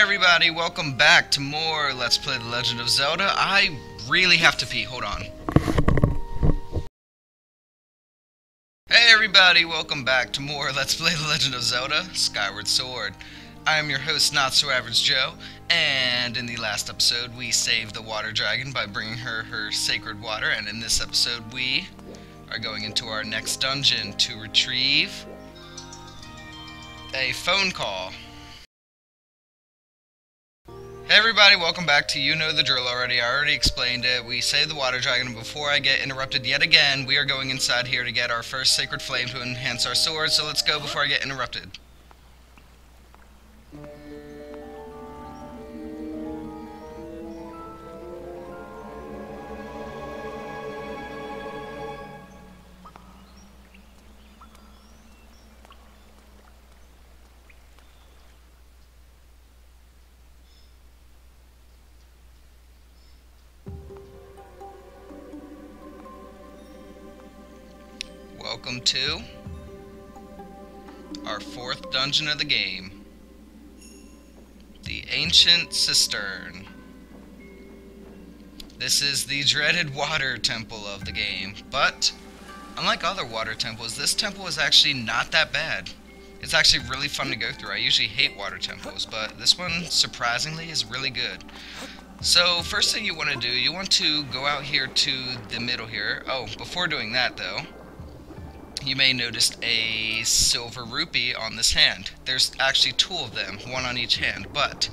everybody, welcome back to more Let's Play The Legend of Zelda. I really have to pee, hold on. Hey everybody, welcome back to more Let's Play The Legend of Zelda Skyward Sword. I am your host, Not So Average Joe, and in the last episode we saved the water dragon by bringing her sacred water, and in this episode we are going into our next dungeon to retrieve a phone call. Hey everybody, welcome back to You Know the Drill already. I already explained it. We saved the water dragon, and before I get interrupted yet again, we are going inside here to get our first sacred flame to enhance our sword, so let's go before I get interrupted. Welcome to our fourth dungeon of the game, the Ancient Cistern. This is the dreaded water temple of the game, but unlike other water temples, this temple is actually not that bad. It's actually really fun to go through. I usually hate water temples, but this one, surprisingly, is really good. So, first thing you want to do, you want to go out here to the middle here. Oh, before doing that, though, you may notice a silver rupee on this hand. There's actually two of them, one on each hand, but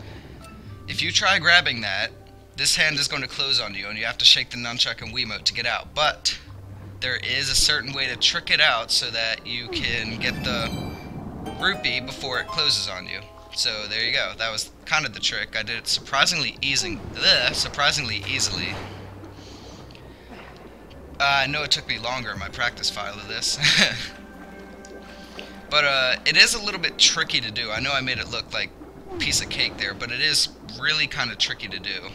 if you try grabbing that, this hand is going to close on you, and you have to shake the nunchuck and Wiimote to get out. But there is a certain way to trick it out so that you can get the rupee before it closes on you. So there you go. That was kind of the trick. I did it surprisingly easily. I know it took me longer in my practice file of this. But it is a little bit tricky to do. I know I made it look like a piece of cake there, but it is really kind of tricky to do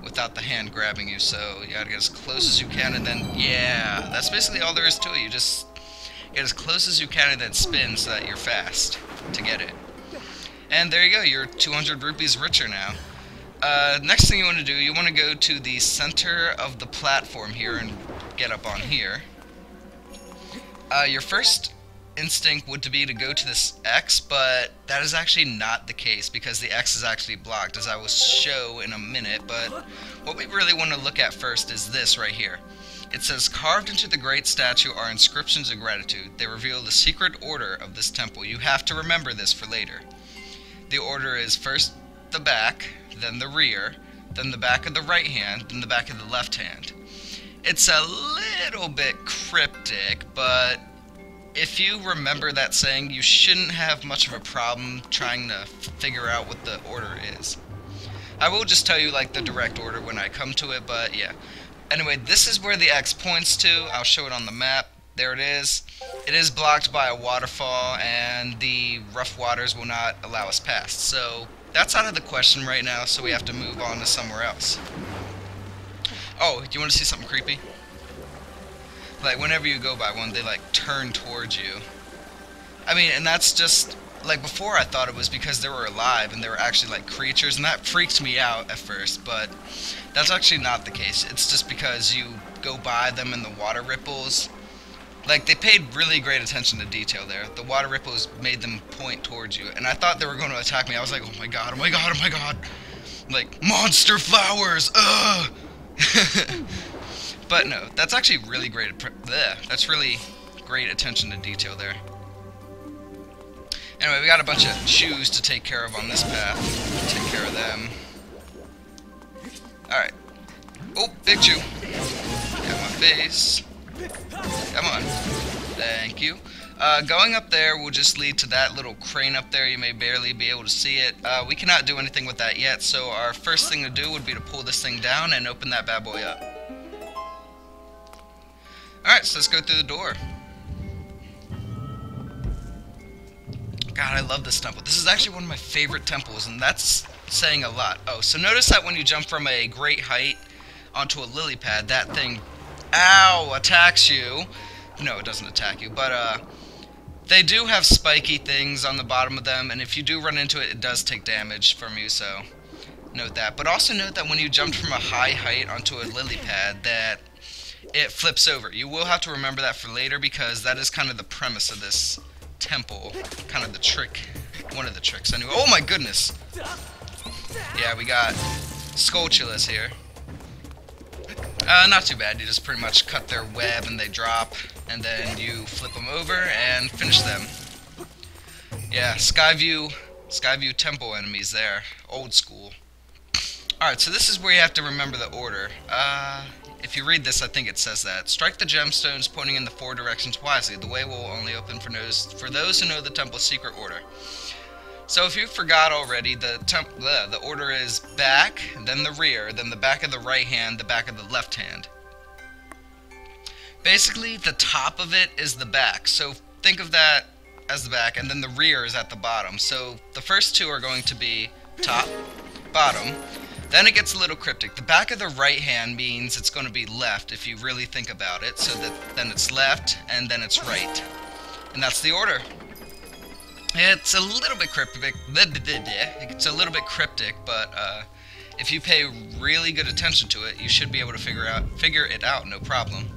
without the hand grabbing you. So you gotta get as close as you can, and then, yeah, that's basically all there is to it. You just get as close as you can and then spin so that you're fast to get it. And there you go, you're 200 rupees richer now. Next thing you want to do, you want to go to the center of the platform here and get up on here. Your first instinct would be to go to this X, but that is actually not the case because the X is actually blocked, as I will show in a minute. But what we really want to look at first is this right here. It says, carved into the great statue are inscriptions of gratitude. They reveal the secret order of this temple. You have to remember this for later. The order is first the back, then the rear, then the back of the right hand, then the back of the left hand. It's a little bit cryptic, but if you remember that saying, you shouldn't have much of a problem trying to figure out what the order is. I will just tell you like the direct order when I come to it, but yeah. Anyway, this is where the X points to. I'll show it on the map. There it is. It is blocked by a waterfall, and the rough waters will not allow us past. So that's out of the question right now, so we have to move on to somewhere else. Oh, do you want to see something creepy? Like, whenever you go by one, they, like, turn towards you. I mean, and that's just, like, before I thought it was because they were alive and they were actually, like, creatures, and that freaked me out at first, but that's actually not the case. It's just because you go by them and the water ripples. Like, they paid really great attention to detail there. The water ripples made them point towards you, and I thought they were going to attack me. I was like, oh my god, oh my god, oh my god. Like, monster flowers, ugh! But no, that's actually really great. That's really great attention to detail there. Anyway, we got a bunch of shoes to take care of on this path. Take care of them. Alright. Oh, big shoe. Got my face. Come on. Thank you. Going up there will just lead to that little crane up there. You may barely be able to see it. We cannot do anything with that yet, so our first thing to do would be to pull this thing down and open that bad boy up. Alright, so let's go through the door. God, I love this temple. This is actually one of my favorite temples, and that's saying a lot. Oh, so notice that when you jump from a great height onto a lily pad, that thing, ow, attacks you. No, it doesn't attack you, but They do have spiky things on the bottom of them, and if you do run into it, it does take damage from you, so note that. But also note that when you jumped from a high height onto a lily pad, that it flips over. You will have to remember that for later, because that is kind of the premise of this temple. Kind of the trick. One of the tricks, anyway. Oh my goodness! Yeah, we got Skulltulas here. Not too bad. You just pretty much cut their web and they drop, and then you flip them over and finish them. Yeah, Skyview temple enemies there. Old school. Alright, so this is where you have to remember the order. If you read this, I think it says that. Strike the gemstones pointing in the 4 directions wisely. The way will only open for those who know the temple's secret order. So if you forgot already, the order is back, then the rear, then the back of the right hand, the back of the left hand. Basically, the top of it is the back. So think of that as the back, and then the rear is at the bottom. So the first 2 are going to be top, bottom. Then it gets a little cryptic. The back of the right hand means it's going to be left if you really think about it. So that then it's left, and then it's right. And that's the order. It's a little bit cryptic. It's a little bit cryptic, but if you pay really good attention to it, you should be able to figure it out, no problem.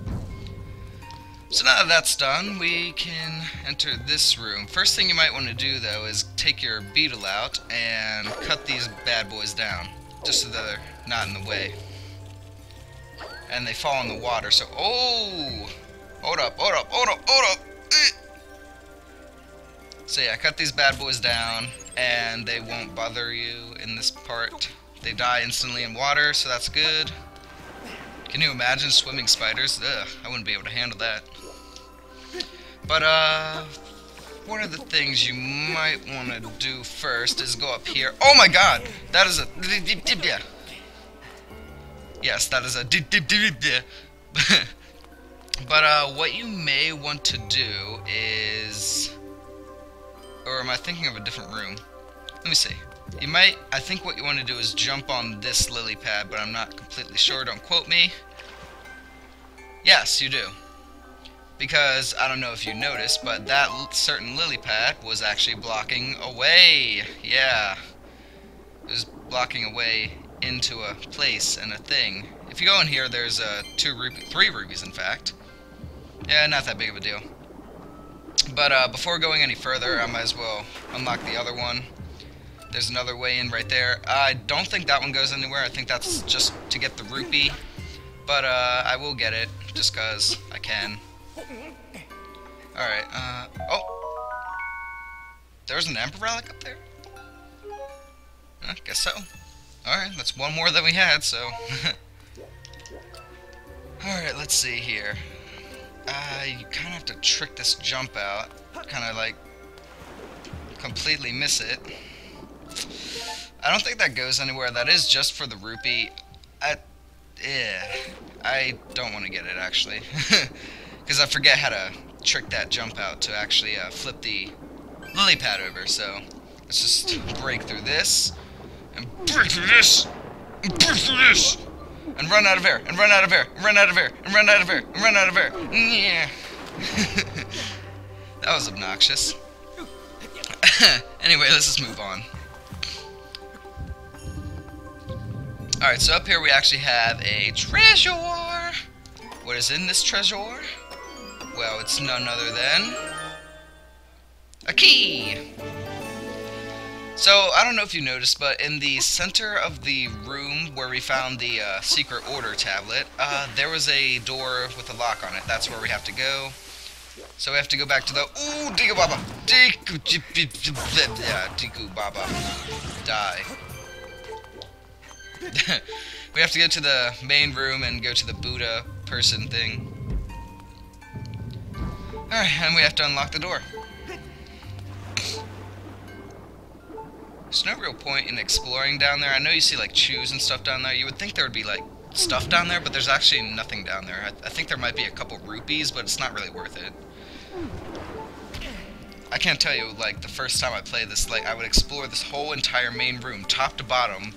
So now that that's done, we can enter this room. First thing you might want to do, though, is take your beetle out and cut these bad boys down, just so that they're not in the way. And they fall in the water, so... Oh! Hold up. So yeah, cut these bad boys down, and they won't bother you in this part. They die instantly in water, so that's good. Can you imagine swimming spiders? Ugh, I wouldn't be able to handle that. But, one of the things you might want to do first is go up here. Oh my god! That is a... Yes, that is a... But, what you may want to do is... Or am I thinking of a different room? Let me see. I think what you want to do is jump on this lily pad, but I'm not completely sure, don't quote me. Yes, you do. Because, I don't know if you noticed, but that certain lily pad was actually blocking away. Yeah. It was blocking away into a place and a thing. If you go in here, there's 3 rubies, in fact. Yeah, not that big of a deal. But before going any further, I might as well unlock the other one. There's another way in right there. I don't think that one goes anywhere. I think that's just to get the rupee. But I will get it, just because I can. Alright, oh! There's an Emperor Relic up there? I guess so. Alright, that's one more than we had, so... Alright, let's see here. You kind of have to trick this jump out. Kind of like completely miss it. I don't think that goes anywhere. That is just for the rupee. I don't want to get it, actually. Because I forget how to trick that jump out to actually flip the lily pad over. So let's just break through this. And break through this. And break through this. And run out of air, and run out of air, and run out of air, and run out of air, and run out of air. Yeah. That was obnoxious. Anyway, let's just move on. Alright, so up here we actually have a treasure. What is in this treasure? Well, it's none other than a key. So, I don't know if you noticed, but in the center of the room where we found the secret order tablet, there was a door with a lock on it. That's where we have to go. So we have to go back to the... Ooh, Deku Baba! Deku Baba. Die. We have to go to the main room and go to the Buddha person thing. Alright, and we have to unlock the door. There's no real point in exploring down there. I know you see like chews and stuff down there. You would think there would be like stuff down there, but there's actually nothing down there. I think there might be a couple rupees, but it's not really worth it. I can't tell you, like, the first time I played this, like, I would explore this whole entire main room, top to bottom,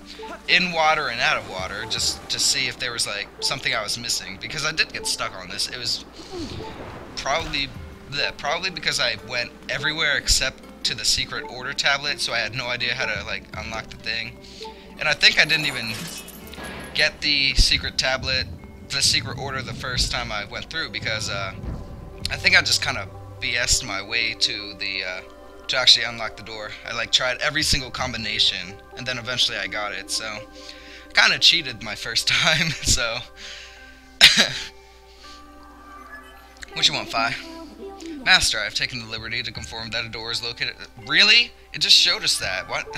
in water and out of water, just to see if there was, like, something I was missing. Because I did get stuck on this. It was probably Probably because I went everywhere except to the secret order tablet, so I had no idea how to like unlock the thing. And I think I didn't even get the secret tablet, the secret order the first time I went through, because I think I just kind of BS'd my way to the to actually unlock the door. I like tried every single combination, and then eventually I got it. So I kind of cheated my first time. So what you want, Fi? Master, I've taken the liberty to confirm that a door is located. Really? It just showed us that. What?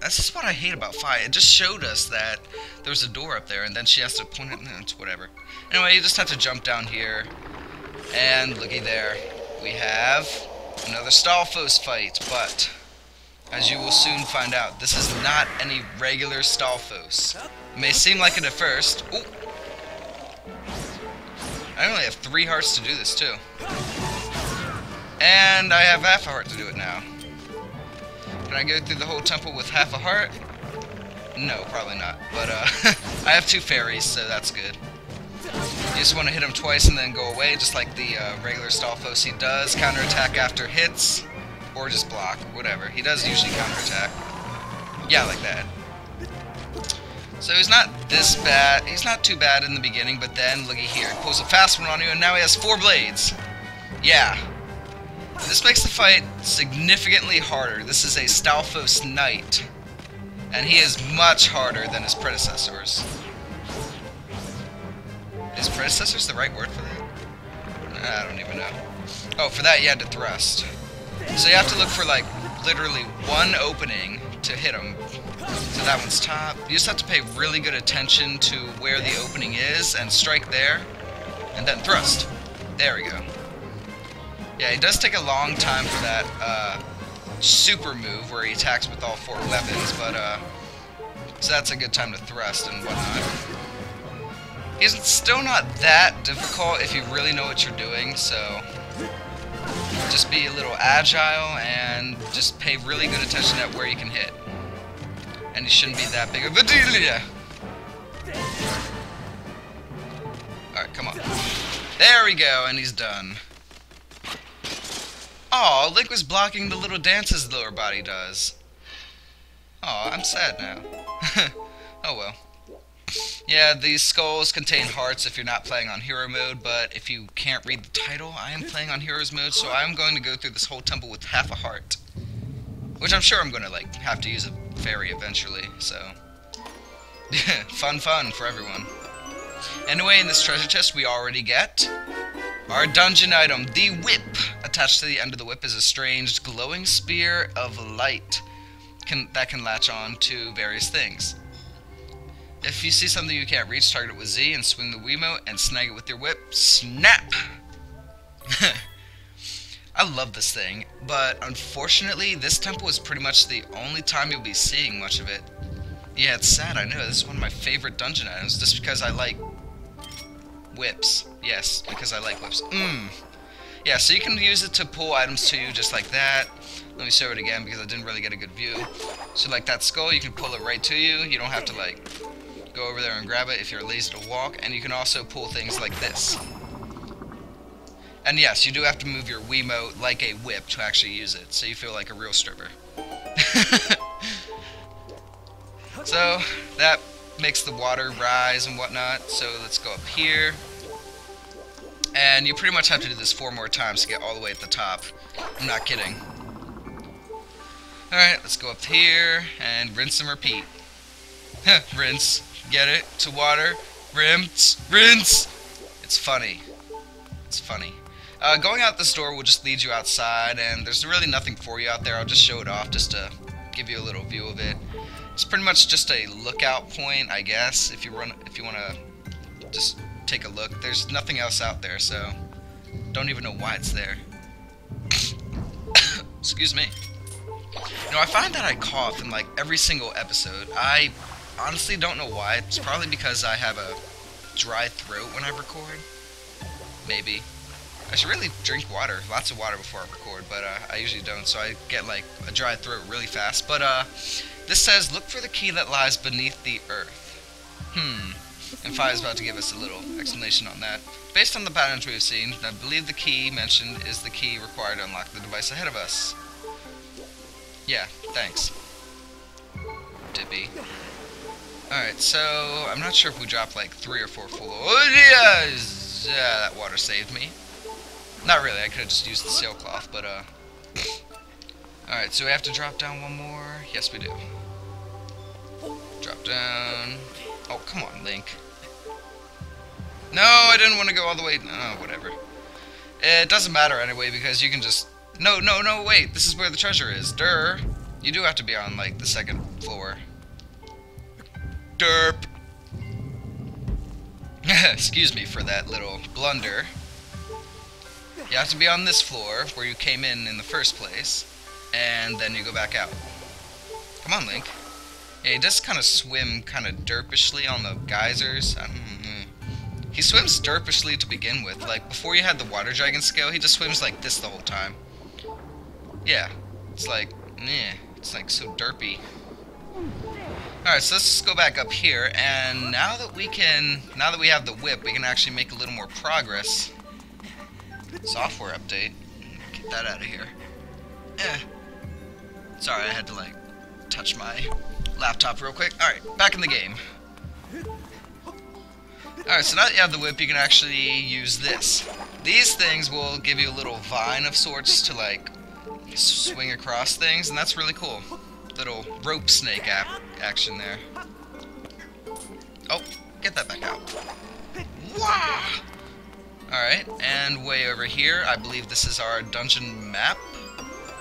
That's just what I hate about Fi. It just showed us that there's a door up there, and then she has to point it. It's whatever. Anyway, you just have to jump down here, and looky there, we have another Stalfos fight. But as you will soon find out, this is not any regular Stalfos. It may seem like it at first. Ooh. I only have 3 hearts to do this too. And I have half a heart to do it now. Can I go through the whole temple with half a heart? No, probably not. But I have 2 fairies, so that's good. You just want to hit him twice and then go away, just like the regular Stalfos. He does counterattack after hits, or just block, whatever. He does usually counterattack. Yeah, like that. So he's not this bad. He's not too bad in the beginning, but then looky here. He pulls a fast one on you, and now he has 4 blades. Yeah. This makes the fight significantly harder. This is a Stalfos Knight, and he is much harder than his predecessors. Is predecessors the right word for that? I don't even know. Oh, for that you had to thrust. So you have to look for like literally one opening to hit him. So that one's top. You just have to pay really good attention to where the opening is and strike there, and then thrust. There we go. Yeah, it does take a long time for that super move where he attacks with all 4 weapons, but so that's a good time to thrust and whatnot. He's still not that difficult if you really know what you're doing, so just be a little agile and just pay really good attention at where you can hit. And he shouldn't be that big of a deal. Alright, come on. There we go, and he's done. Aw, Link was blocking the little dances the lower body does. Aw, I'm sad now. Oh well. Yeah, these skulls contain hearts if you're not playing on hero mode, but if you can't read the title, I am playing on heroes mode, so I'm going to go through this whole temple with half a heart. Which I'm sure I'm going to like have to use a fairy eventually, so fun for everyone. Anyway, in this treasure chest we already get our dungeon item, the whip. Attached to the end of the whip is a strange glowing spear of light that can latch on to various things. If you see something you can't reach, target it with Z and swing the Wiimote and snag it with your whip. Snap! I love this thing, but unfortunately this temple is pretty much the only time you'll be seeing much of it. Yeah, it's sad, I know. This is one of my favorite dungeon items just because I like whips. Yes, because I like whips. Yeah, so you can use it to pull items to you just like that. Let me show it again because I didn't really get a good view. So like that skull, you can pull it right to you. You don't have to like go over there and grab it if you're lazy to walk. And you can also pull things like this. And yes, you do have to move your Wiimote like a whip to actually use it, so you feel like a real stripper. So that makes the water rise and whatnot. So let's go up here. And you pretty much have to do this 4 more times to get all the way at the top. I'm not kidding. Alright, let's go up here and rinse and repeat. Rinse. Get it? To water. Rinse. Rinse! It's funny. It's funny. Going out this door will just lead you outside, and there's really nothing for you out there. I'll just show it off just to give you a little view of it. It's pretty much just a lookout point, I guess, if you want to just take a look. There's nothing else out there, so don't even know why it's there. Excuse me. You know, I find that I cough in like every single episode. I honestly don't know why. It's probably because I have a dry throat when I record. Maybe. I should really drink water, lots of water before I record, but I usually don't, so I get like a dry throat really fast. But this says, look for the key that lies beneath the earth. And Fi is about to give us a little explanation on that. Based on the patterns we have seen, I believe the key mentioned is the key required to unlock the device ahead of us. Yeah, thanks. Dippy. Alright, so I'm not sure if we dropped like 3 or 4 full. Oh, yes! Yeah, that water saved me. Not really, I could have just used the sailcloth, but Alright, so we have to drop down one more. Yes, we do. Drop down. Oh, come on, Link. No, I didn't want to go all the way. Oh, whatever. It doesn't matter anyway, because you can just... No, wait. This is where the treasure is. Durr. You do have to be on, like, the 2nd floor. Derp. Excuse me for that little blunder. You have to be on this floor, where you came in the first place, and then you go back out. Come on, Link. Yeah, he does kind of swim kind of derpishly on the geysers. He swims derpishly to begin with. Like, before you had the water dragon skill, he just swims like this the whole time. Yeah, it's like, it's like so derpy. Alright, so let's just go back up here, and now that we have the whip, we can actually make a little more progress. Software update. Get that out of here. Sorry, I had to, like, touch my laptop real quick. Alright, back in the game. Alright, so now that you have the whip, you can actually use this. These things will give you a little vine of sorts to, like, swing across things, and that's really cool. Little rope snake action there. Oh, get that back out. Wah! Alright, and way over here, I believe this is our dungeon map.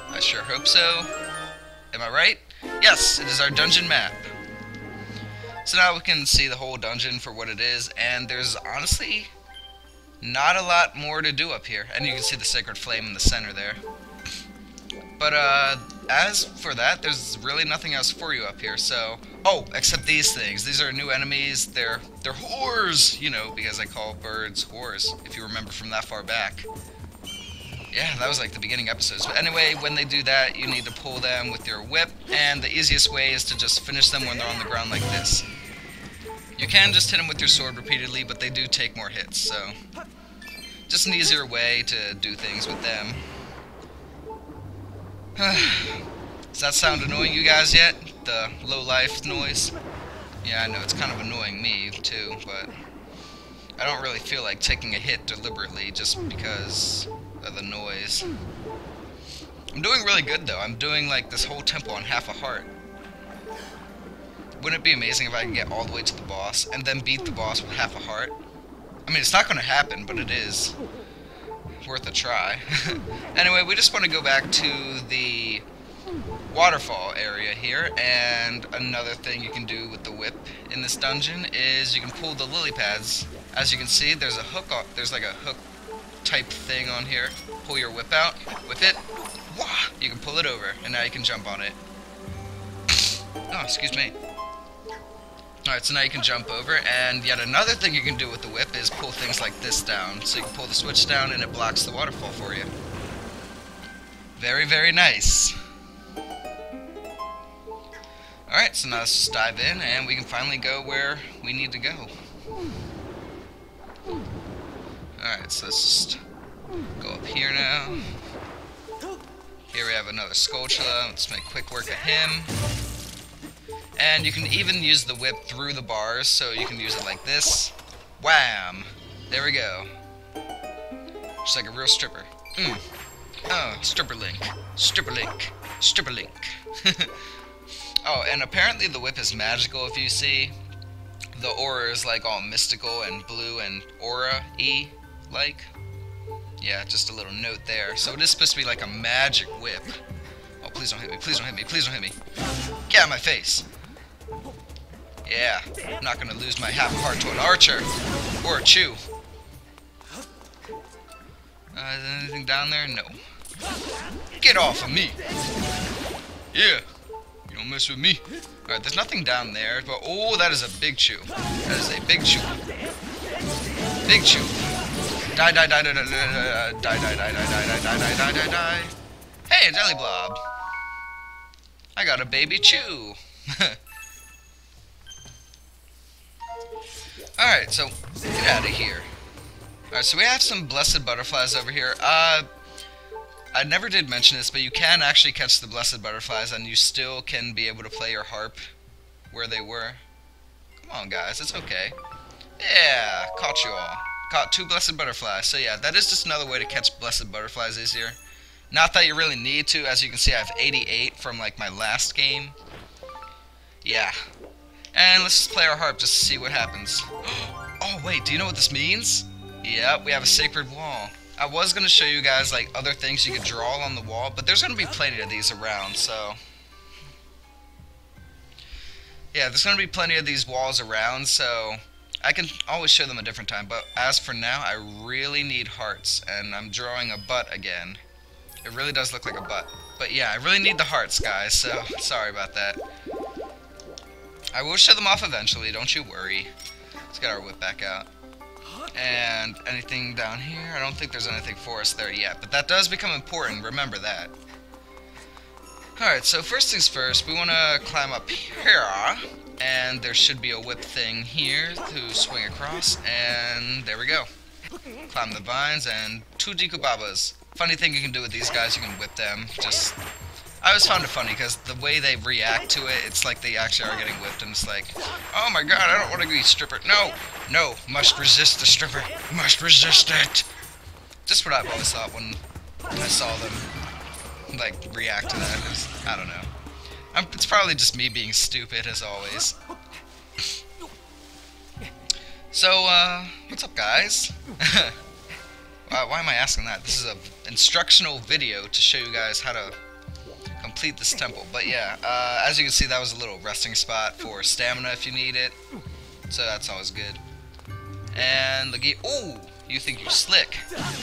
I sure hope so. Am I right? Yes, it is our dungeon map. So now we can see the whole dungeon for what it is, and there's honestly not a lot more to do up here. And you can see the sacred flame in the center there. But as for that, there's really nothing else for you up here, so... Oh, except these things. These are new enemies. They're whores, you know, because I call birds whores, if you remember from that far back. Yeah, that was like the beginning episodes. But anyway, when they do that, you need to pull them with your whip, and the easiest way is to just finish them when they're on the ground like this. You can just hit them with your sword repeatedly, but they do take more hits, so... Just an easier way to do things with them. Does that sound annoying you guys yet? The low-life noise? Yeah, I know, it's kind of annoying me, too, but... I don't really feel like taking a hit deliberately just because of the noise. I'm doing really good, though. I'm doing, like, this whole temple on half a heart. Wouldn't it be amazing if I could get all the way to the boss, and then beat the boss with half a heart? I mean, it's not going to happen, but it is worth a try. Anyway, we just want to go back to the waterfall area here, and another thing you can do with the whip in this dungeon is you can pull the lily pads. As you can see, there's a hook, there's like a hook type thing on here. Pull your whip out, whip it, wah! You can pull it over, and now you can jump on it. Oh, excuse me. Alright, so now you can jump over, and yet another thing you can do with the whip is pull things like this down. So you can pull the switch down and it blocks the waterfall for you. Very, very nice. Alright, so now let's just dive in, and we can finally go where we need to go. Alright, so let's just go up here now. Here we have another Skulltula. Let's make quick work of him. And you can even use the whip through the bars, so you can use it like this. Wham! There we go. Just like a real stripper. Oh, stripper link. Stripper link. Stripper link. Oh, and apparently the whip is magical, if you see. The aura is like all mystical and blue and aura-y like. Yeah, just a little note there. So it is supposed to be like a magic whip. Oh, please don't hit me, please don't hit me, please don't hit me. Get out of my face. Yeah, I'm not gonna lose my half heart to an archer. Or a chew. Is there anything down there? No. Get off of me! Yeah, you don't mess with me. Alright, there's nothing down there, but oh, that is a big chew. That is a big chew. Big chew. Die, die, die, die, die, die, die, die, die, die, die, die, die, die, die, die. Hey, a jelly blob. I got a baby chew. Alright, Alright, so get out of here. Alright, so we have some blessed butterflies over here. I never did mention this, but you can actually catch the blessed butterflies and you still can be able to play your harp where they were. Come on, guys, it's okay. Yeah, caught you all. Caught 2 blessed butterflies. So yeah, that is just another way to catch blessed butterflies easier. Not that you really need to. As you can see, I have 88 from like my last game. Yeah. And let's just play our harp just to see what happens. Oh wait, do you know what this means? Yep, we have a sacred wall. I was going to show you guys like other things you could draw on the wall, but there's going to be plenty of these around, so... Yeah, there's going to be plenty of these walls around, so I can always show them a different time. But as for now, I really need hearts, and I'm drawing a butt again. It really does look like a butt. But yeah, I really need the hearts, guys, so sorry about that. I will show them off eventually, don't you worry. Let's get our whip back out. And anything down here? I don't think there's anything for us there yet, but that does become important, remember that. Alright, so first things first, we want to climb up here, and there should be a whip thing here to swing across, and there we go. Climb the vines, and 2 Dekubabas. Funny thing you can do with these guys, you can whip them, just... I always found it funny, because the way they react to it, it's like they actually are getting whipped, and it's like, oh my god, I don't want to be stripper. No! No! Must resist the stripper! Must resist it! Just what I've always thought when I saw them, like, react to that. I don't know. It's probably just me being stupid, as always. So, what's up, guys? Why am I asking that? This is an instructional video to show you guys how to complete this temple. But yeah, as you can see, that was a little resting spot for stamina if you need it. So that's always good. And the oh, you think you're slick.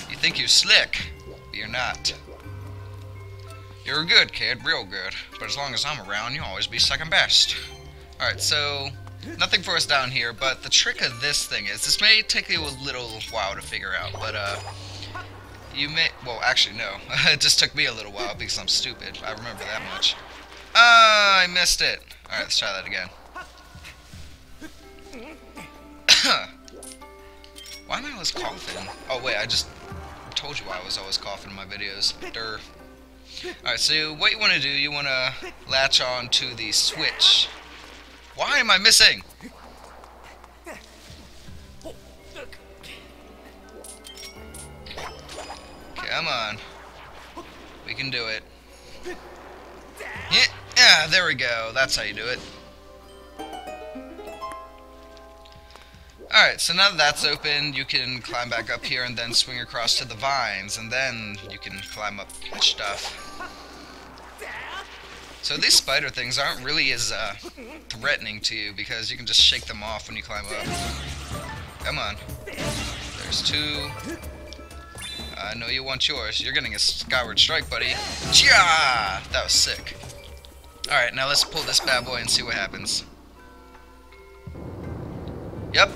You think you're slick, but you're not. You're good, kid, real good. But as long as I'm around, you'll always be second best. Alright, so nothing for us down here, but the trick of this thing is, this may take you a little while to figure out, but you may, well, actually, no. It just took me a little while because I'm stupid. I remember that much. I missed it. Alright, let's try that again. Why am I always coughing? Oh, wait, I just told you why I was always coughing in my videos. Durr. Alright, so what you want to do, you want to latch on to the switch. Why am I missing? Come on. We can do it. Yeah, there we go. That's how you do it. Alright, so now that that's open, you can climb back up here and then swing across to the vines, and then you can climb up and stuff. So these spider things aren't really as threatening to you because you can just shake them off when you climb up. Come on. There's 2. I know you want yours. You're getting a Skyward Strike, buddy. Yeah! That was sick. Alright, now let's pull this bad boy and see what happens. Yep.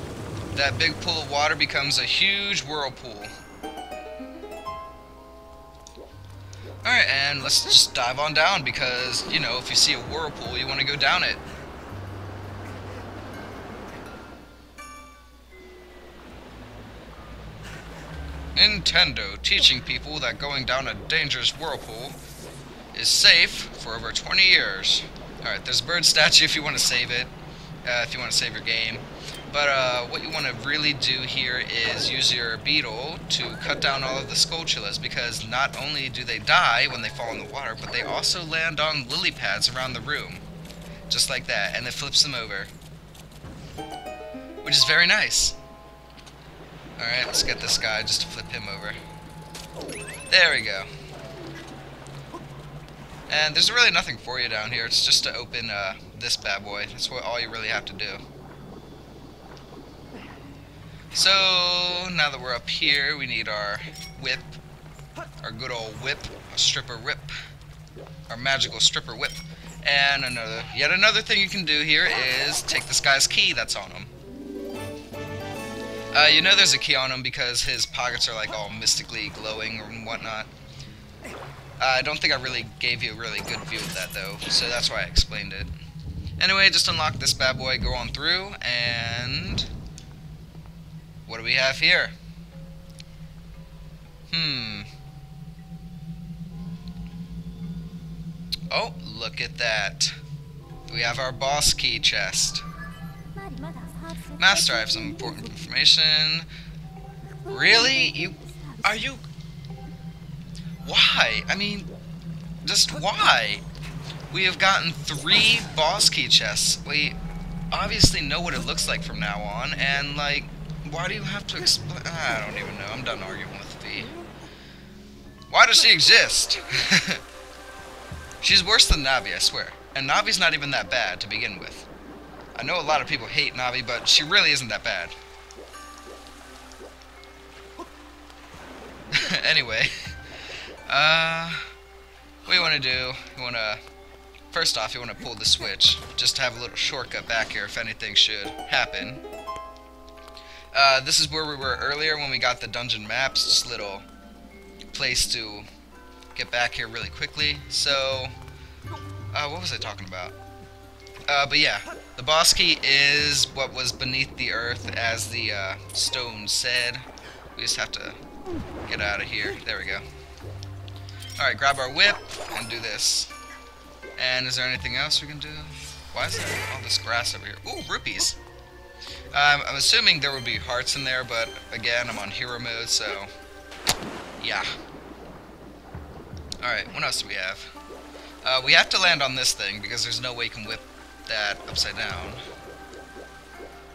That big pool of water becomes a huge whirlpool. Alright, and let's just dive on down because, you know, if you see a whirlpool, you want to go down it. Nintendo teaching people that going down a dangerous whirlpool is safe for over 20 years. Alright, there's a bird statue if you want to save it, if you want to save your game. But what you want to really do here is use your beetle to cut down all of the Skulltulas, because not only do they die when they fall in the water, but they also land on lily pads around the room. Just like that, and it flips them over. Which is very nice. Alright, let's get this guy just to flip him over. There we go. And there's really nothing for you down here, it's just to open this bad boy. That's what all you really have to do. So, now that we're up here, we need our whip. Our good old whip. A stripper whip. Our magical stripper whip. And yet another thing you can do here is take this guy's key that's on him. You know there's a key on him because his pockets are like all mystically glowing and whatnot. I don't think I really gave you a really good view of that though, so that's why I explained it. Anyway, just unlock this bad boy, go on through, and What do we have here? Oh, look at that. We have our boss key chest. Master, I have some important information. Really? Are you... Why? I mean, just why? We have gotten 3 boss key chests. We obviously know what it looks like from now on, and, like, why do you have to explain? I don't even know. I'm done arguing with V. Why does she exist? She's worse than Navi, I swear. And Navi's not even that bad to begin with. I know a lot of people hate Navi, but she really isn't that bad. Anyway, what you want to do, you want to, first off, you want to pull the switch, just to have a little shortcut back here if anything should happen. This is where we were earlier when we got the dungeon maps, just a little place to get back here really quickly. So, what was I talking about? But yeah, the boss key is what was beneath the earth, as the stone said. We just have to get out of here. There we go. Alright, grab our whip and do this. And is there anything else we can do? Why is there all this grass over here? Ooh, rupees! I'm assuming there would be hearts in there, but again, I'm on hero mode, so yeah. Alright, what else do we have? We have to land on this thing, because there's no way you can whip that upside down.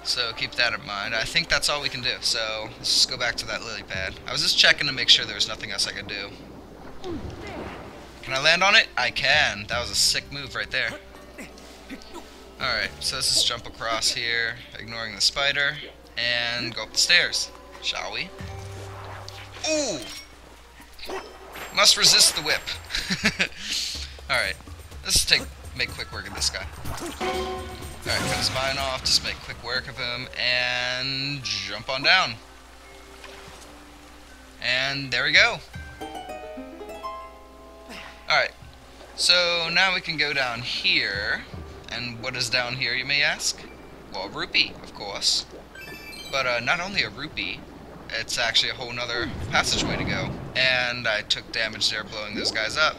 So keep that in mind. I think that's all we can do, so let's just go back to that lily pad. I was just checking to make sure there was nothing else I could do. Can I land on it? I can. That was a sick move right there. Alright, so let's just jump across here, ignoring the spider, and go up the stairs, shall we? Ooh! Must resist the whip. Alright, let's make quick work of this guy. Alright, cut his vine off, just make quick work of him, and jump on down. And there we go. Alright, so now we can go down here. And what is down here, you may ask? Well, a rupee, of course. But not only a rupee, it's actually a whole nother passageway to go. And I took damage there blowing those guys up.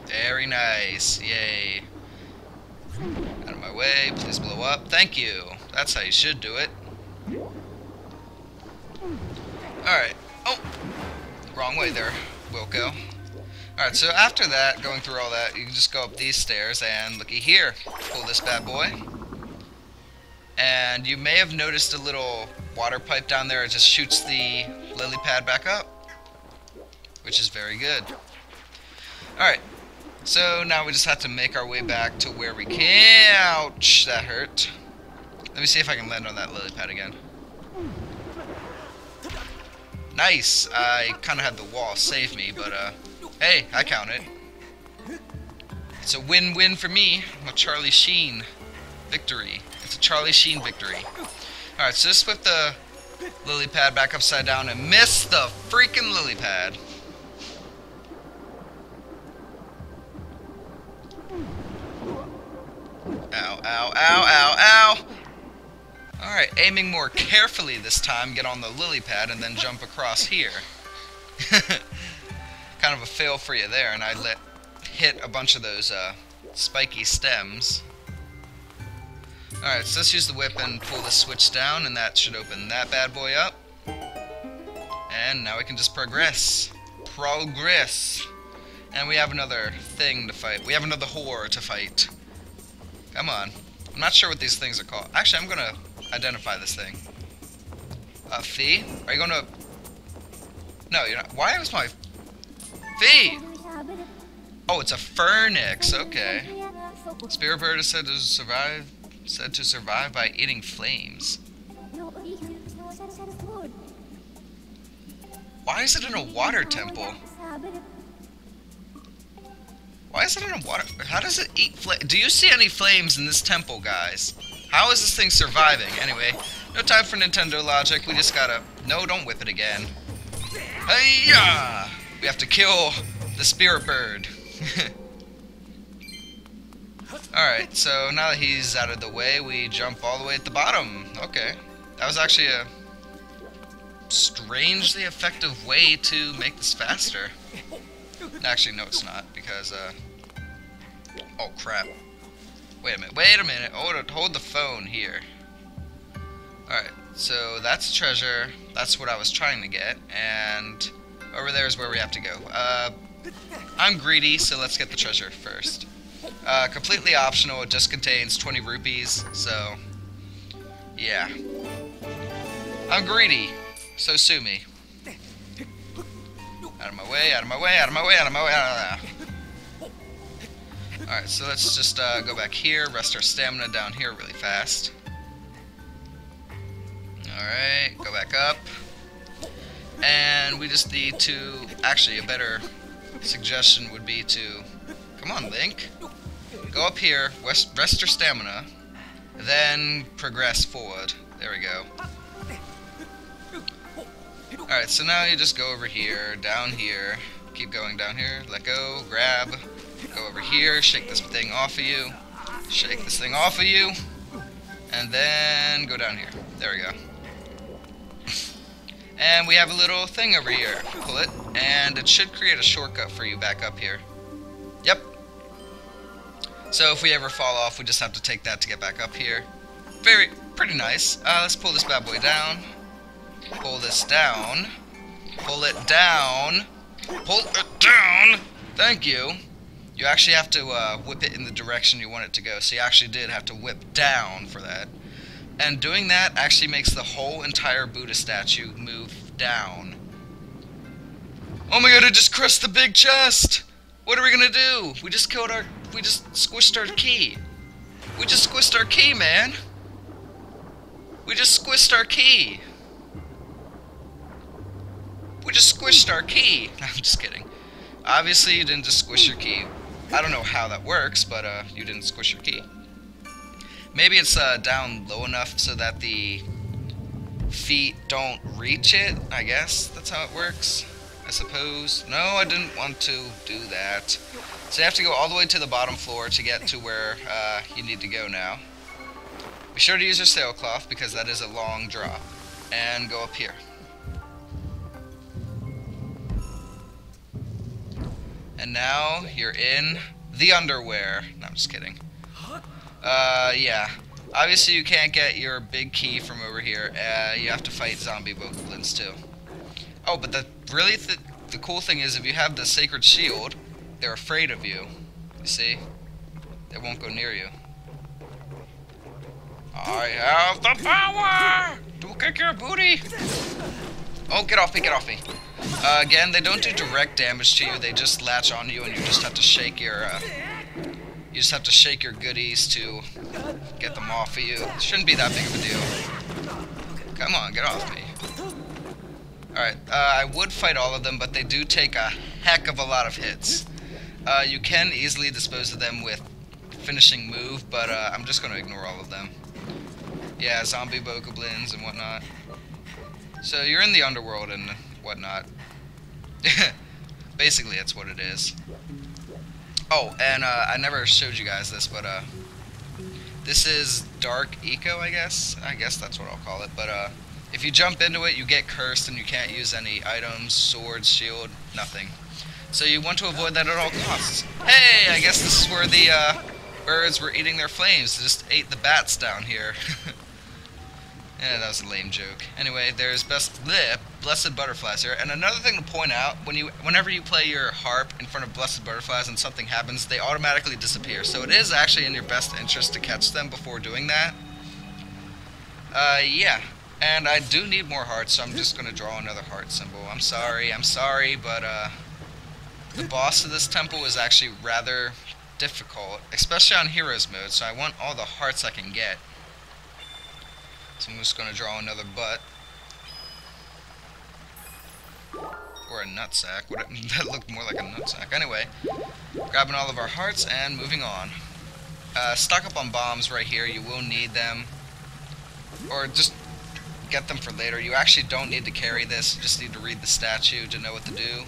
Very nice, yay. Out of my way, please blow up. Thank you. That's how you should do it. Alright. Oh! Wrong way there, Wilco. Alright, so after that, going through all that, you can just go up these stairs and looky here. Pull this bad boy. And you may have noticed a little water pipe down there. It just shoots the lily pad back up, which is very good. Alright, so now we just have to make our way back to where we can. Ouch, that hurt. Let me see if I can land on that lily pad again. Nice. I kind of had the wall save me, but hey, I count it. It's a win-win for me. I'm a Charlie Sheen victory. It's a Charlie Sheen victory. Alright, so just whip the lily pad back upside down and miss the freaking lily pad. Ow, ow, ow, ow, ow! Alright, aiming more carefully this time, get on the lily pad and then jump across here. Kind of a fail for you there, and I hit a bunch of those spiky stems. Alright, so let's use the whip and pull the switch down, and that should open that bad boy up. And now we can just progress. Progress! And we have another thing to fight. We have another whore to fight. Come on. I'm not sure what these things are called. Actually, I'm gonna identify this thing. Fee? Are you gonna... No, you're not. Why was my... Fee! Oh, it's a phoenix. Okay. Spirit bird is said to survive by eating flames. Why is it in a water temple? Why is it in a water... How does it eat flames? Do you see any flames in this temple, guys? How is this thing surviving? Anyway, no time for Nintendo logic. We just gotta... No, don't whip it again. Hey-ya! We have to kill the spirit bird. Alright, so now that he's out of the way, we jump all the way at the bottom. Okay. That was actually a strangely effective way to make this faster. Actually, no, it's not, because, oh, crap. Wait a minute. Hold the phone here. Alright, so that's treasure. That's what I was trying to get, and over there is where we have to go. I'm greedy, so let's get the treasure first. Completely optional, it just contains 20 rupees, so, yeah. I'm greedy, so sue me. Out of my way, out of my way, out of my way, out of my way. Alright, so let's just go back here, rest our stamina down here really fast. Alright, go back up. And we just need to, actually a better suggestion would be to, come on Link, go up here, rest your stamina, then progress forward. There we go. Alright, so now you just go over here, down here, keep going down here, let go, grab, go over here, shake this thing off of you, shake this thing off of you, and then go down here. There we go. And we have a little thing over here. Pull it, and it should create a shortcut for you back up here. Yep. So if we ever fall off, we just have to take that to get back up here. Pretty nice. Let's pull this bad boy down. Pull this down. Pull it down. Pull it down. Thank you. You actually have to whip it in the direction you want it to go. So you actually did have to whip down for that. And doing that actually makes the whole entire Buddha statue move down. Oh my god, I just crushed the big chest! What are we gonna do? We just squished our key. We just squished our key, man! We just squished our key! We just squished our key! No, I'm just kidding. Obviously, you didn't just squish your key. I don't know how that works, but you didn't squish your key. Maybe it's down low enough so that the feet don't reach it, I guess that's how it works, I suppose. No, I didn't want to do that. So you have to go all the way to the bottom floor to get to where you need to go now. Be sure to use your sailcloth because that is a long drop. And go up here. And now you're in the underwear. No, I'm just kidding. Yeah. Obviously you can't get your big key from over here. You have to fight zombie bokoblins too. Oh, but the cool thing is if you have the sacred shield, they're afraid of you. You see? They won't go near you. I have the power to kick your booty! Oh, get off me, get off me. Again, they don't do direct damage to you, they just latch on you and you just have to shake your, goodies to get them off of you. It shouldn't be that big of a deal. Come on, get off me. Alright, I would fight all of them, but they do take a heck of a lot of hits. You can easily dispose of them with finishing move, but I'm just going to ignore all of them. Yeah, zombie bokoblins and whatnot. So you're in the underworld and whatnot. Basically, that's what it is. Oh, and I never showed you guys this, but this is Dark Eco, I guess. I guess that's what I'll call it. But if you jump into it, you get cursed and you can't use any items, sword, shield, nothing. So you want to avoid that at all costs. Hey, I guess this is where the birds were eating their flames. They just ate the bats down here. Yeah, that was a lame joke. Anyway, there's blessed butterflies here. And another thing to point out, whenever you play your harp in front of blessed butterflies and something happens, they automatically disappear. So it is actually in your best interest to catch them before doing that. Yeah. And I do need more hearts, so I'm just going to draw another heart symbol. I'm sorry, but the boss of this temple is actually rather difficult, especially on Heroes mode, so I want all the hearts I can get. So I'm just going to draw another butt. Or a nutsack. That looked more like a nutsack. Anyway, grabbing all of our hearts and moving on. Stock up on bombs right here. You will need them. Or just get them for later. You actually don't need to carry this. You just need to read the statue to know what to do.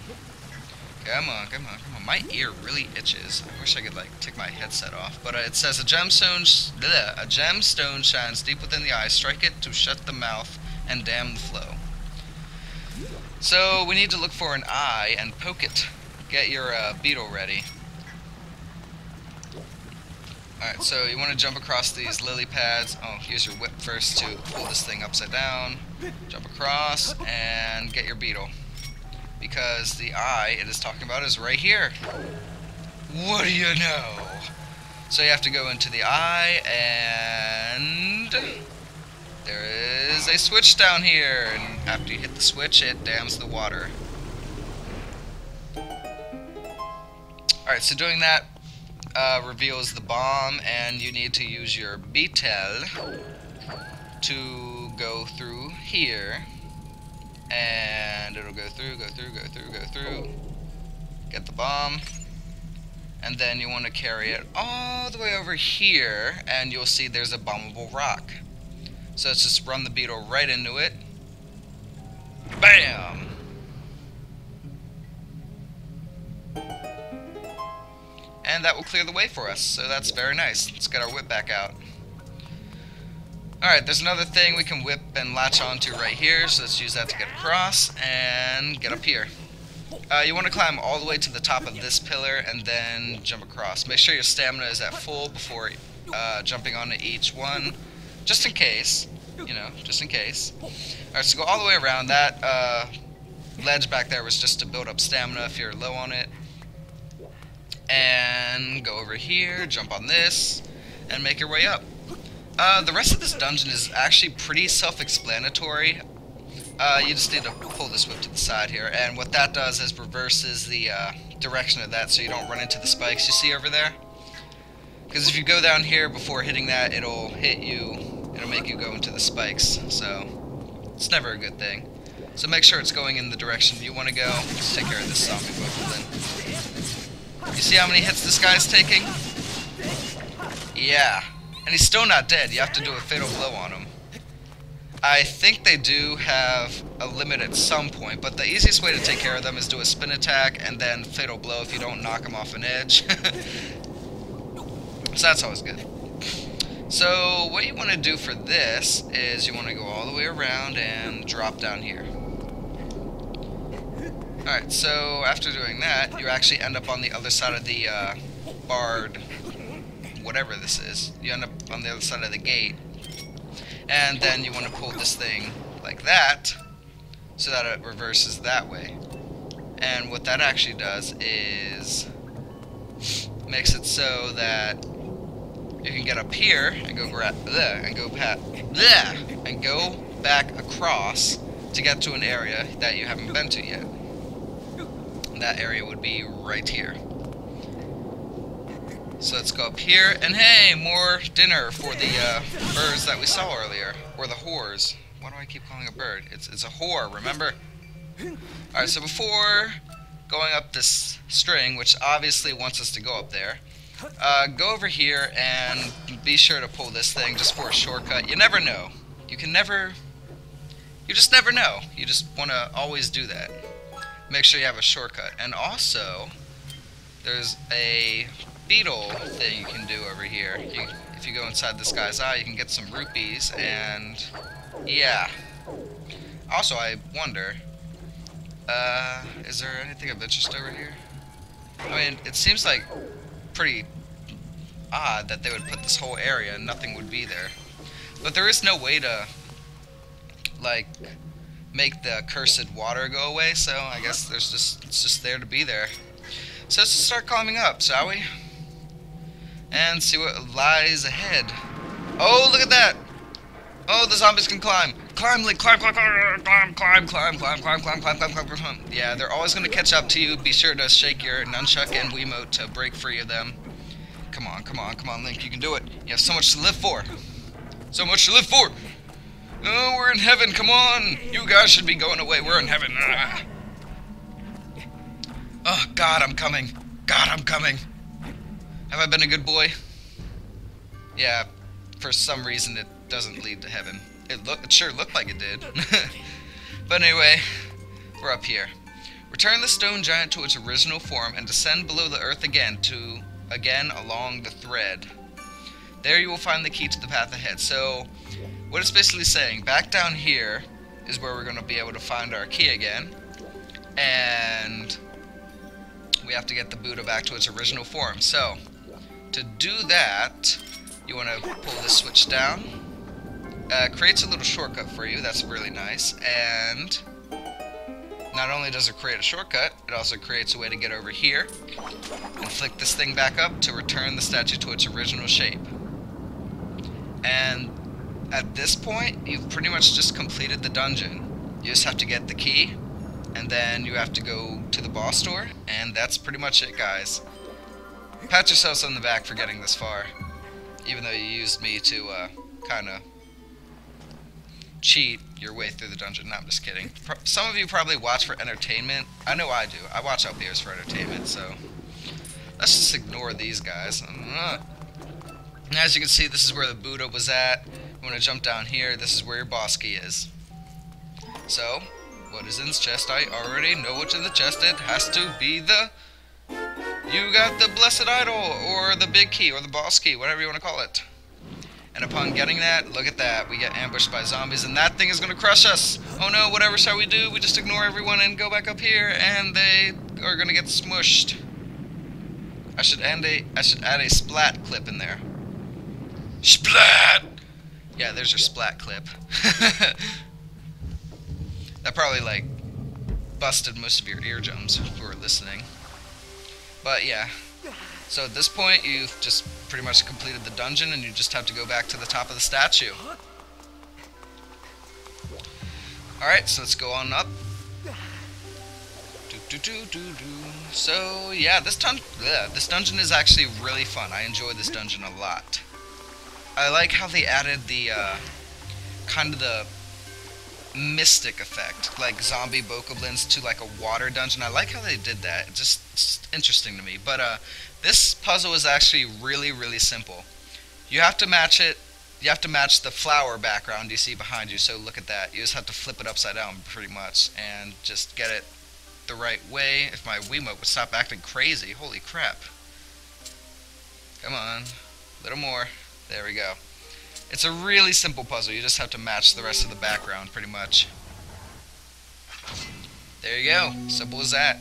Come on, come on, come on. My ear really itches. I wish I could, like, take my headset off. But it says, a gemstone shines deep within the eye. Strike it to shut the mouth and dam the flow. So we need to look for an eye and poke it. Get your beetle ready. Alright, so you want to jump across these lily pads. Oh, use your whip first to pull this thing upside down. Jump across and get your beetle. Because the eye it is talking about is right here. What do you know? So you have to go into the eye, and there is a switch down here. And after you hit the switch, it dams the water. Alright, so doing that reveals the bomb, and you need to use your beetle to go through here. And it'll go through, go through, go through, go through. Get the bomb. And then you want to carry it all the way over here, and you'll see there's a bombable rock. So let's just run the beetle right into it. Bam! And that will clear the way for us, so that's very nice. Let's get our whip back out. Alright, there's another thing we can whip and latch onto right here, so let's use that to get across and get up here. You want to climb all the way to the top of this pillar and then jump across. Make sure your stamina is at full before jumping onto each one, just in case, you know, just in case. Alright, so go all the way around. That ledge back there was just to build up stamina if you're low on it. And go over here, jump on this, and make your way up. The rest of this dungeon is actually pretty self-explanatory. You just need to pull this whip to the side here, and what that does is reverses the direction of that so you don't run into the spikes you see over there. Because if you go down here before hitting that, it'll hit you, it'll make you go into the spikes, so it's never a good thing. So make sure it's going in the direction you want to go. Let's take care of this zombie bubble then. You see how many hits this guy's taking? Yeah. And he's still not dead. You have to do a fatal blow on him. I think they do have a limit at some point, but the easiest way to take care of them is do a spin attack and then fatal blow if you don't knock them off an edge. So that's always good. So what you want to do for this is you want to go all the way around and drop down here. Alright, so after doing that, you actually end up on the other side of the barred, whatever this is. You end up on the other side of the gate. And then you want to pull this thing like that, so that it reverses that way. And what that actually does is makes it so that you can get up here and go and go back across to get to an area that you haven't been to yet. And that area would be right here. So let's go up here, and hey, more dinner for the birds that we saw earlier, or the whores. Why do I keep calling it a bird? It's a whore, remember? Alright, so before going up this string, which obviously wants us to go up there, go over here and be sure to pull this thing just for a shortcut. You never know. You just never know. You just want to always do that. Make sure you have a shortcut. And also, there's a beetle thing you can do over here. If you go inside this guy's eye, you can get some rupees, and yeah. Also, I wonder, is there anything of interest over here? I mean, it seems like pretty odd that they would put this whole area and nothing would be there. But there is no way to, like, make the cursed water go away, so I guess it's just there to be there. So let's just start climbing up, shall we? And see what lies ahead. Oh, look at that! Oh, the zombies can climb. Climb, Link, climb, climb, climb, climb, climb, climb, climb, climb, climb, climb, climb, climb, climb. Yeah, they're always going to catch up to you. Be sure to shake your nunchuck and Wiimote to break free of them. Come on, come on, come on, Link, you can do it. You have so much to live for. So much to live for! Oh, we're in heaven, come on! You guys should be going away, we're in heaven. Ah. Oh, God, I'm coming. God, I'm coming. Have I been a good boy? Yeah, for some reason it doesn't lead to heaven. It sure looked like it did. But anyway, we're up here. Return the stone giant to its original form and descend below the earth again along the thread. There you will find the key to the path ahead. So, what it's basically saying, back down here is where we're going to be able to find our key again. And we have to get the Buddha back to its original form. So, to do that, you want to pull this switch down. Creates a little shortcut for you, that's really nice. And not only does it create a shortcut, it also creates a way to get over here and flick this thing back up to return the statue to its original shape. And at this point, you've pretty much just completed the dungeon. You just have to get the key, and then you have to go to the boss door, and that's pretty much it, guys. Pat yourselves on the back for getting this far, even though you used me to kind of cheat your way through the dungeon. No, I'm just kidding. Some of you probably watch for entertainment. I know I do. I watch LPers for entertainment, so let's just ignore these guys. And as you can see, this is where the Buddha was at. You want to jump down here. This is where your boss key is. So, what is in this chest? I already know what's in the chest. It has to be the... You got the blessed idol, or the big key, or the boss key, whatever you want to call it. And upon getting that, look at that. We get ambushed by zombies, and that thing is going to crush us. Oh no, whatever shall we do? We just ignore everyone and go back up here, and they are going to get smushed. I should add a splat clip in there. Splat! Yeah, there's your splat clip. That probably, like, busted most of your eardrums if you were listening. But yeah. So at this point, you've just pretty much completed the dungeon, and you just have to go back to the top of the statue. Alright, so let's go on up. So yeah, this dungeon is actually really fun. I enjoy this dungeon a lot. I like how they added the kind of the mystic effect, like zombie bokoblins to like a water dungeon. I like how they did that. It's just interesting to me. But this puzzle is actually really, really simple. You have to match it. You have to match the flower background you see behind you. So look at that. You just have to flip it upside down pretty much and just get it the right way. If my Wiimote would stop acting crazy. Holy crap. Come on. A little more. There we go. It's a really simple puzzle. You just have to match the rest of the background pretty much. There you go. Simple as that.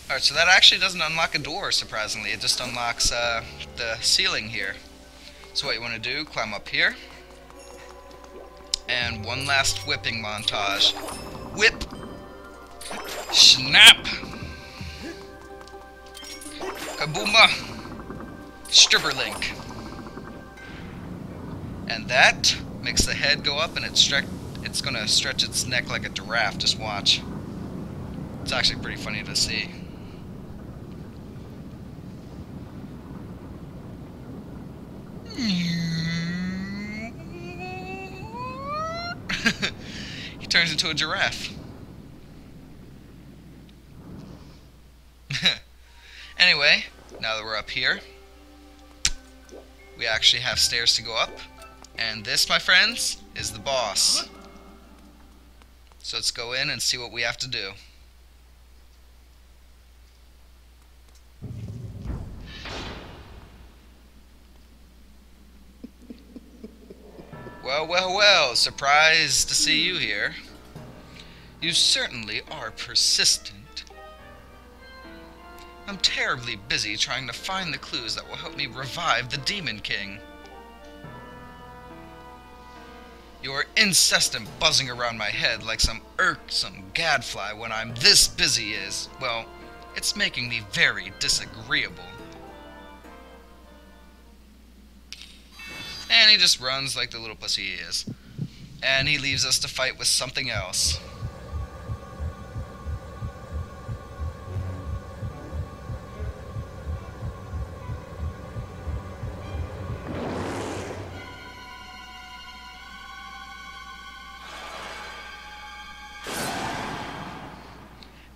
Alright, so that actually doesn't unlock a door, surprisingly. It just unlocks the ceiling here. So what you want to do, climb up here. And one last whipping montage. Whip! Snap! Kaboomba! Stripperlink. And that makes the head go up, and it's gonna stretch its neck like a giraffe. Just watch. It's actually pretty funny to see. He turns into a giraffe. Anyway, now that we're up here, we actually have stairs to go up. And this, my friends, is the boss. So let's go in and see what we have to do. Well, well, well, surprised to see you here. You certainly are persistent. I'm terribly busy trying to find the clues that will help me revive the Demon King. Your incessant buzzing around my head like some irksome gadfly when I'm this busy is, well, it's making me very disagreeable. And he just runs like the little pussy he is. And he leaves us to fight with something else.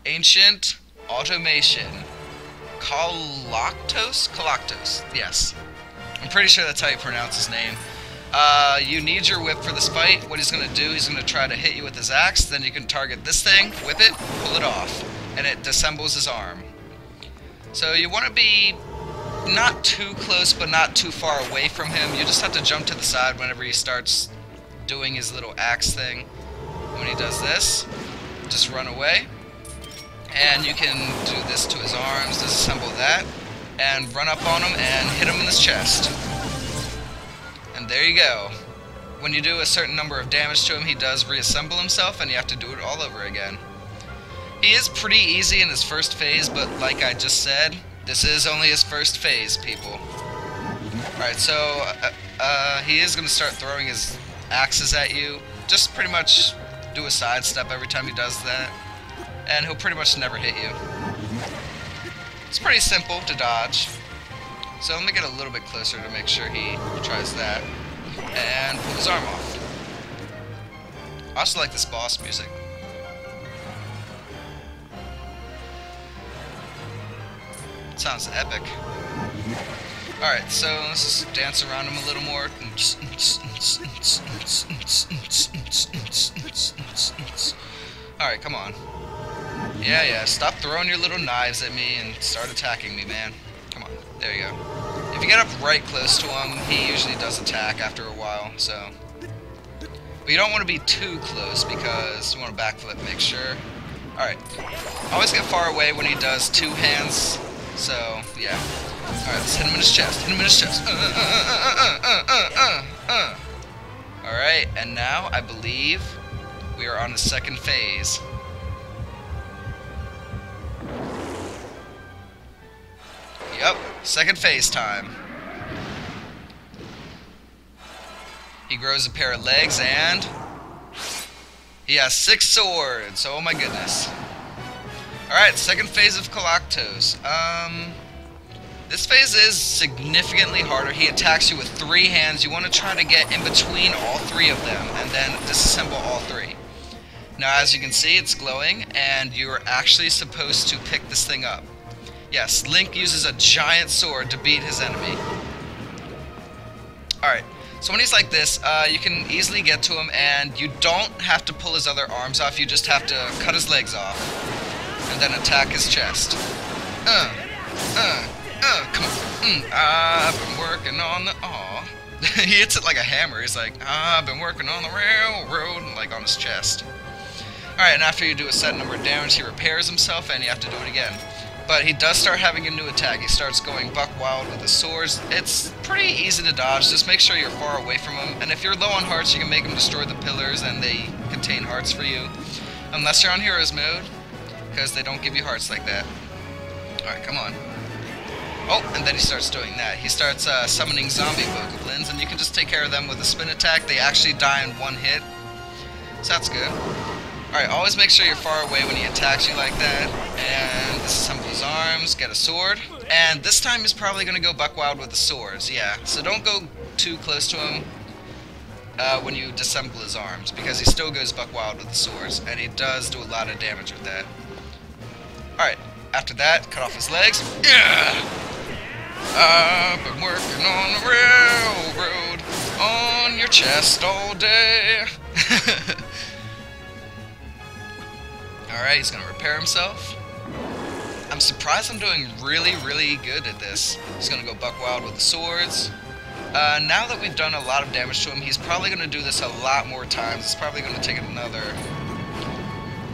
Ancient Automation. Koloktos? Koloktos, yes. I'm pretty sure that's how you pronounce his name. You need your whip for this fight. What he's going to do, he's going to try to hit you with his axe. Then you can target this thing, whip it, pull it off. And it dissembles his arm. So you want to be not too close, but not too far away from him. You just have to jump to the side whenever he starts doing his little axe thing. When he does this, just run away. And you can do this to his arms, disassemble that, and run up on him and hit him in his chest. And there you go. When you do a certain number of damage to him, he does reassemble himself, and you have to do it all over again. He is pretty easy in his first phase, but like I just said, this is only his first phase, people. Alright, so he is going to start throwing his axes at you. Just pretty much do a sidestep every time he does that, and he'll pretty much never hit you. It's pretty simple to dodge. So let me get a little bit closer to make sure he tries that. And pull his arm off. I also like this boss music. It sounds epic. Alright, so let's just dance around him a little more. Alright, come on. Yeah, stop throwing your little knives at me and start attacking me, man. Come on, there you go. If you get up right close to him, he usually does attack after a while, so. But you don't want to be too close because you want to backflip, make sure. Alright, always get far away when he does two hands, so, yeah. Alright, let's hit him in his chest, hit him in his chest. Alright, and now I believe we are on the second phase. Yep, second phase time. He grows a pair of legs and he has 6 swords. Oh my goodness. Alright, second phase of Koloktos. This phase is significantly harder. He attacks you with 3 hands. You want to try to get in between all 3 of them and then disassemble all 3. Now as you can see, it's glowing and you're actually supposed to pick this thing up. Yes, Link uses a giant sword to beat his enemy. Alright, so when he's like this, you can easily get to him, and you don't have to pull his other arms off, you just have to cut his legs off, and then attack his chest. Come on. I've been working on the... Aw. He hits it like a hammer, he's like, I've been working on the railroad, like on his chest. Alright, and after you do a set number of damage, he repairs himself, and you have to do it again. But he does start having a new attack. He starts going buck wild with the swords. It's pretty easy to dodge. Just make sure you're far away from him. And if you're low on hearts, you can make him destroy the pillars and they contain hearts for you. Unless you're on Heroes mode, because they don't give you hearts like that. Alright, come on. Oh, and then he starts doing that. He starts summoning zombie bokoblins, and you can just take care of them with a spin attack. They actually die in 1 hit. So that's good. Alright, always make sure you're far away when he attacks you like that. And disassemble his arms, get a sword. And this time he's probably going to go buck wild with the swords, yeah. So don't go too close to him when you disassemble his arms, because he still goes buck wild with the swords. And he does do a lot of damage with that. Alright, after that, cut off his legs. Yeah! I've been working on the railroad on your chest all day. Alright, he's going to repair himself. I'm surprised I'm doing really, really good at this. He's going to go buck wild with the swords. Now that we've done a lot of damage to him, he's probably going to do this a lot more times. It's probably going to take another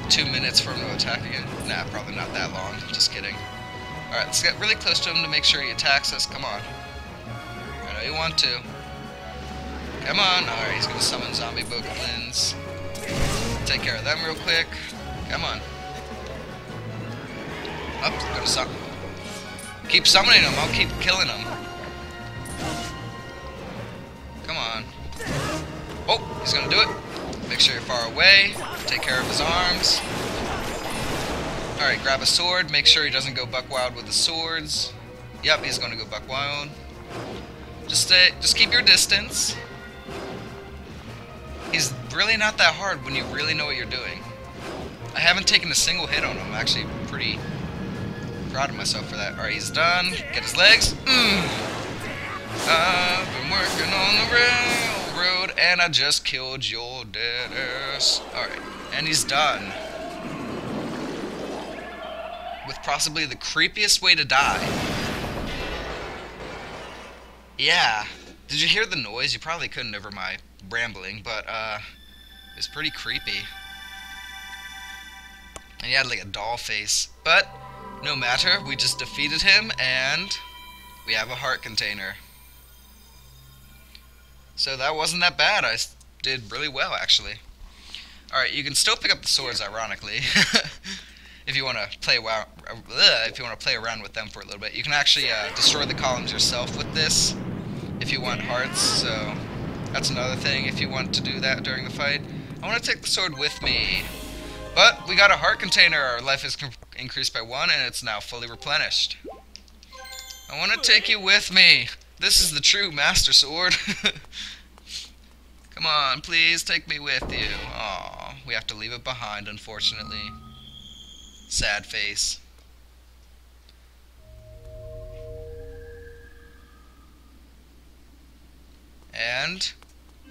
2 minutes for him to attack again. Nah, probably not that long. Just kidding. Alright, let's get really close to him to make sure he attacks us. Come on. I know you want to. Come on. Alright, he's going to summon zombie bokoblins. Take care of them real quick. Come on. Up, go to keep summoning them, I'll keep killing them. Come on. Oh, he's gonna do it. Make sure you're far away. Take care of his arms. Alright, grab a sword. Make sure he doesn't go buck wild with the swords. Yep, he's gonna go buck wild. Just keep your distance. He's really not that hard when you really know what you're doing. I haven't taken a single hit on him. I'm actually pretty proud of myself for that. Alright, he's done. Get his legs. I've been working on the railroad and I just killed your dead ass. Alright, and he's done. with possibly the creepiest way to die. Yeah. Did you hear the noise? You probably couldn't over my rambling, but it was pretty creepy. And he had like a doll face. But no matter, we just defeated him and we have a heart container. So that wasn't that bad. I did really well, actually. Alright, you can still pick up the swords, ironically. If you want to play around with them for a little bit. You can actually destroy the columns yourself with this if you want hearts, so that's another thing if you want to do that during the fight. I want to take the sword with me. But we got a heart container. Our life is increased by 1 and it's now fully replenished. I want to take you with me. This is the true Master Sword. Come on, please take me with you. Aw, we have to leave it behind, unfortunately. Sad face. And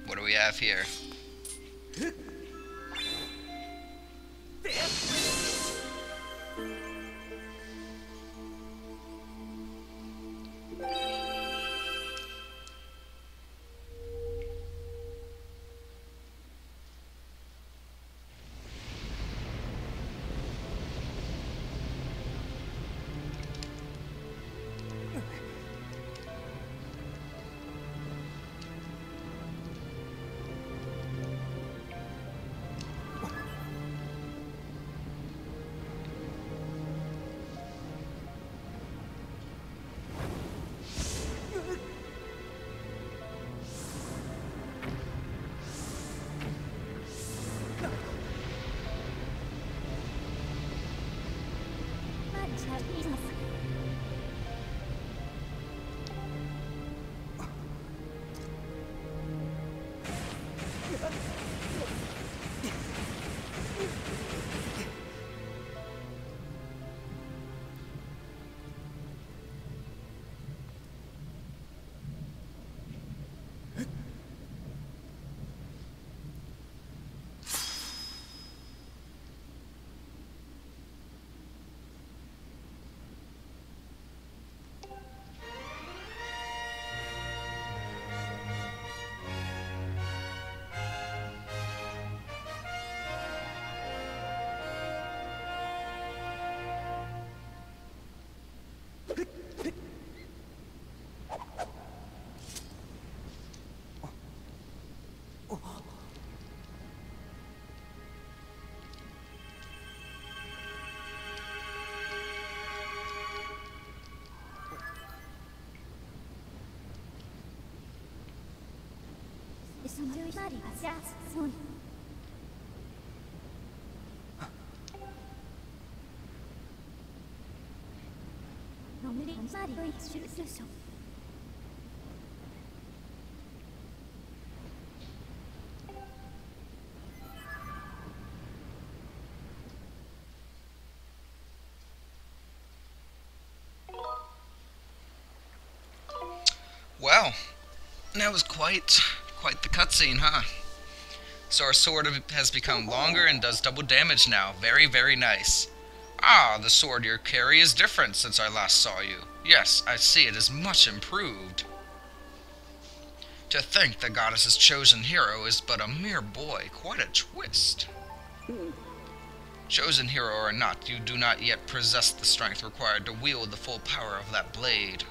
what do we have here? Well, that was quite the cutscene, huh? So our sword has become longer and does double damage now. Very, very nice. Ah, the sword you carry is different since I last saw you. Yes, I see it is much improved. To think the goddess's chosen hero is but a mere boy, quite a twist. Chosen hero or not, you do not yet possess the strength required to wield the full power of that blade.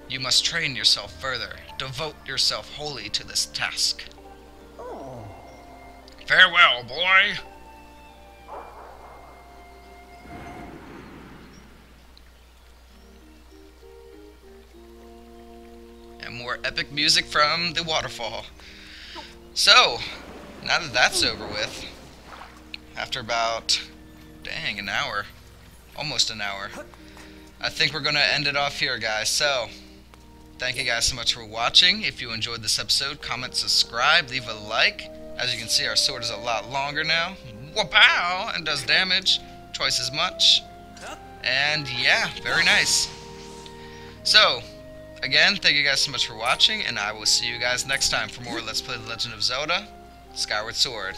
You must train yourself further. Devote yourself wholly to this task. Farewell, boy! And more epic music from the waterfall. So, now that that's over with, after about, dang, an hour, almost an hour, I think we're going to end it off here, guys. So, thank you guys so much for watching. If you enjoyed this episode, comment, subscribe, leave a like. As you can see, our sword is a lot longer now. Wapow! And does damage twice as much. And yeah, very nice. So, again, thank you guys so much for watching, and I will see you guys next time for more Let's Play The Legend of Zelda Skyward Sword.